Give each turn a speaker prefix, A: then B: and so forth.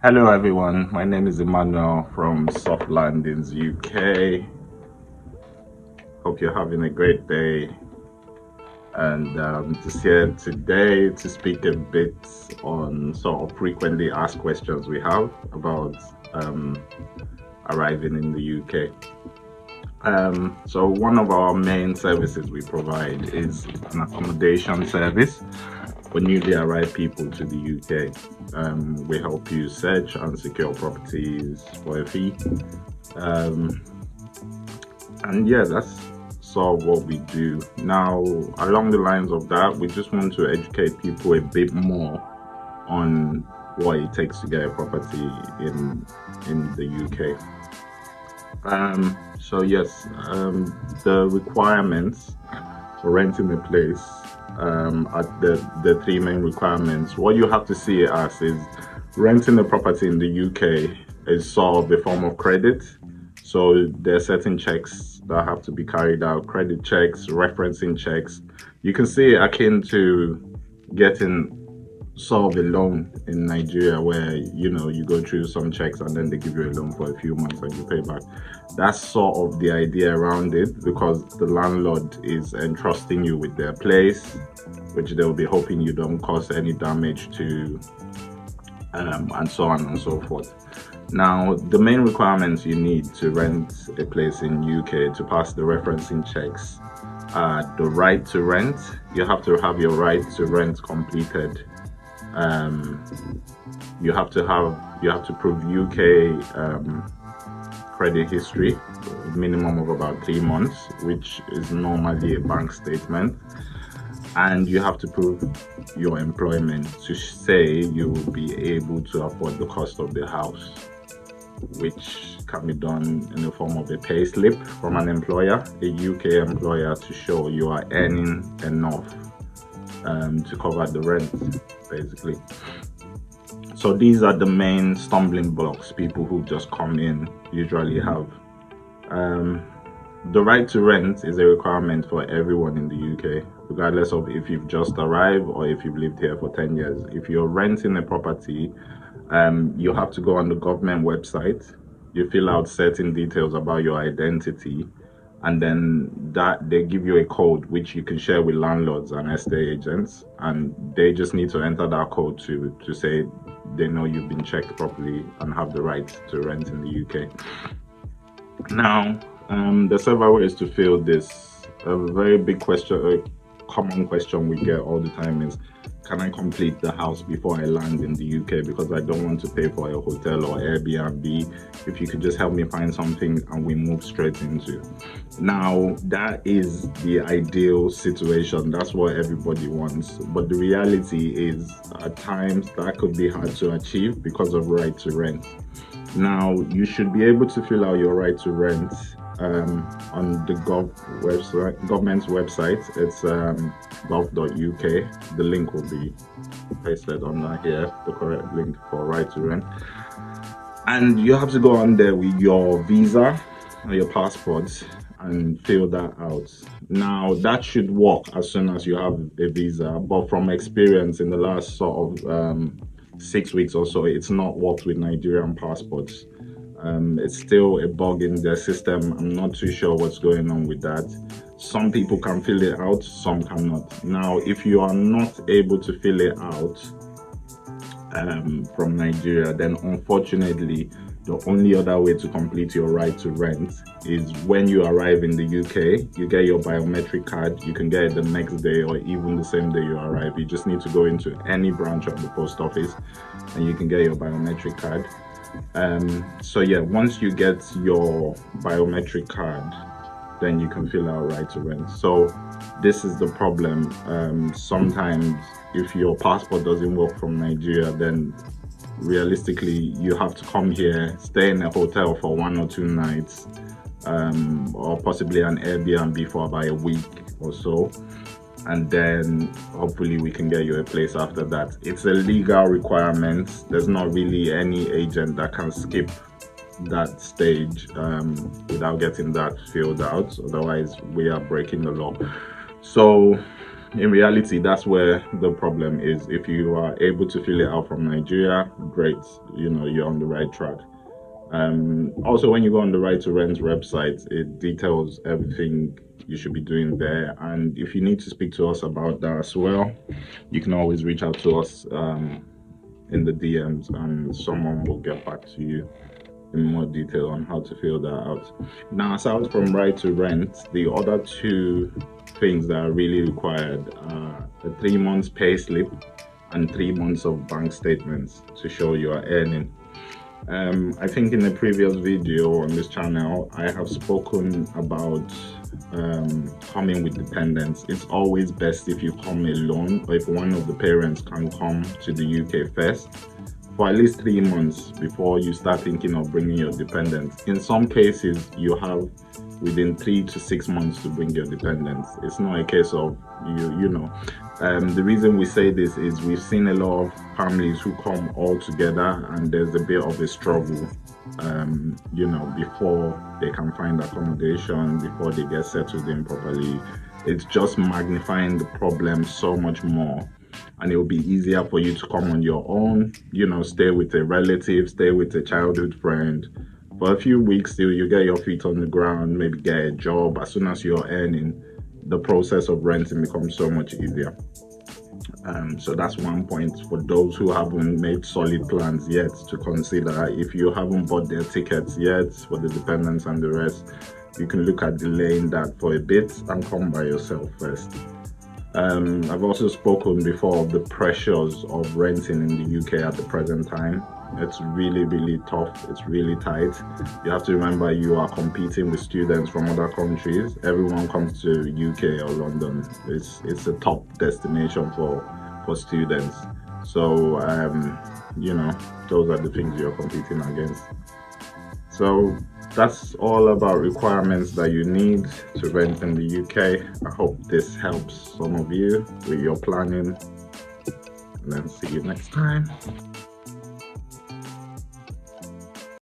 A: Hello everyone, my name is Emmanuel from Soft Landings UK. Hope you're having a great day, and just here today to speak a bit on sort of frequently asked questions we have about arriving in the UK. So one of our main services we provide is an accommodation service for newly arrived people to the UK. We help you search and secure properties for a fee. And yeah, that's sort of what we do. Now, along the lines of that, we just want to educate people a bit more on what it takes to get a property in the UK. So yes, the requirements for renting a place are the three main requirements. What you have to see it as is renting a property in the UK is sort of a form of credit. So there are certain checks that have to be carried out, credit checks, referencing checks. You can see it akin to getting sort of a loan in Nigeria, where you go through some checks and then they give you a loan for a few months and you pay back. That's sort of the idea around it, because the landlord is entrusting you with their place, which they'll be hoping you don't cause any damage to, and so on and so forth. Now, the main requirements you need to rent a place in UK to pass the referencing checks are the right to rent. You have to have your right to rent completed. You have to prove UK credit history, minimum of about 3 months, which is normally a bank statement, and you have to prove your employment to say you will be able to afford the cost of the house, which can be done in the form of a pay slip from an employer, a UK employer, to show you are earning enough to cover the rent, basically. So these are the main stumbling blocks people who just come in usually have. The right to rent is a requirement for everyone in the UK, regardless of if you've just arrived or if you've lived here for 10 years. If you're renting a property, you have to go on the government website, you fill out certain details about your identity, and then that they give you a code which you can share with landlords and estate agents, and they just need to enter that code to say they know you've been checked properly and have the right to rent in the UK. Now, there's several ways to fill this. A very big question, a common question we get all the time is, can I complete the house before I land in the UK, because I don't want to pay for a hotel or Airbnb? If you could just help me find something and we move straight into. Now, that is the ideal situation. That's what everybody wants. But the reality is, at times that could be hard to achieve because of right to rent. Now, you should be able to fill out your right to rent on the government's website. It's gov.uk. The link will be pasted on here, the correct link for right to rent. And you have to go on there with your visa or your passport and fill that out. Now, that should work as soon as you have a visa, but from experience in the last sort of 6 weeks or so, it's not worked with Nigerian passports. It's still a bug in their system. I'm not too sure what's going on with that. Some people can fill it out, some cannot. Now, if you are not able to fill it out from Nigeria, then unfortunately, the only other way to complete your right to rent is when you arrive in the UK, you get your biometric card. You can get it the next day or even the same day you arrive. You just need to go into any branch of the post office and you can get your biometric card. So yeah, once you get your biometric card, then you can fill out right to rent. So this is the problem. Sometimes if your passport doesn't work from Nigeria, then realistically you have to come here, stay in a hotel for 1 or 2 nights, or possibly an Airbnb for about a week or so, and then hopefully we can get you a place after that. It's a legal requirement. There's not really any agent that can skip that stage without getting that filled out. Otherwise, we are breaking the law. So in reality, that's where the problem is. If you are able to fill it out from Nigeria, great, you're on the right track. Also, when you go on the right to rent website, it details everything you should be doing there. And if you need to speak to us about that as well, you can always reach out to us in the DMs, and someone will get back to you in more detail on how to fill that out. Now, aside from right to rent, the other two things that are really required are a 3 months pay slip and 3 months of bank statements to show you are earning. I think in a previous video on this channel, I have spoken about coming with dependents. It's always best if you come alone, or if one of the parents can come to the UK first for at least 3 months before you start thinking of bringing your dependents. In some cases, you have within 3 to 6 months to bring your dependents. It's not a case of the reason we say this is we've seen a lot of families who come all together, and there's a bit of a struggle before they can find accommodation, before they get settled in properly. It's just magnifying the problem so much more, and it will be easier for you to come on your own, stay with a relative, stay with a childhood friend for a few weeks till you get your feet on the ground, maybe get a job. As soon as you're earning, the process of renting becomes so much easier. So that's one point for those who haven't made solid plans yet to consider. If you haven't bought their tickets yet for the dependents and the rest, you can look at delaying that for a bit and come by yourself first. I've also spoken before of the pressures of renting in the UK at the present time. It's really, really tough. It's really tight. You have to remember you are competing with students from other countries. Everyone comes to UK or London. It's a top destination for students. So those are the things you're competing against. So that's all about requirements that you need to rent in the UK. I hope this helps some of you with your planning. And then see you next time.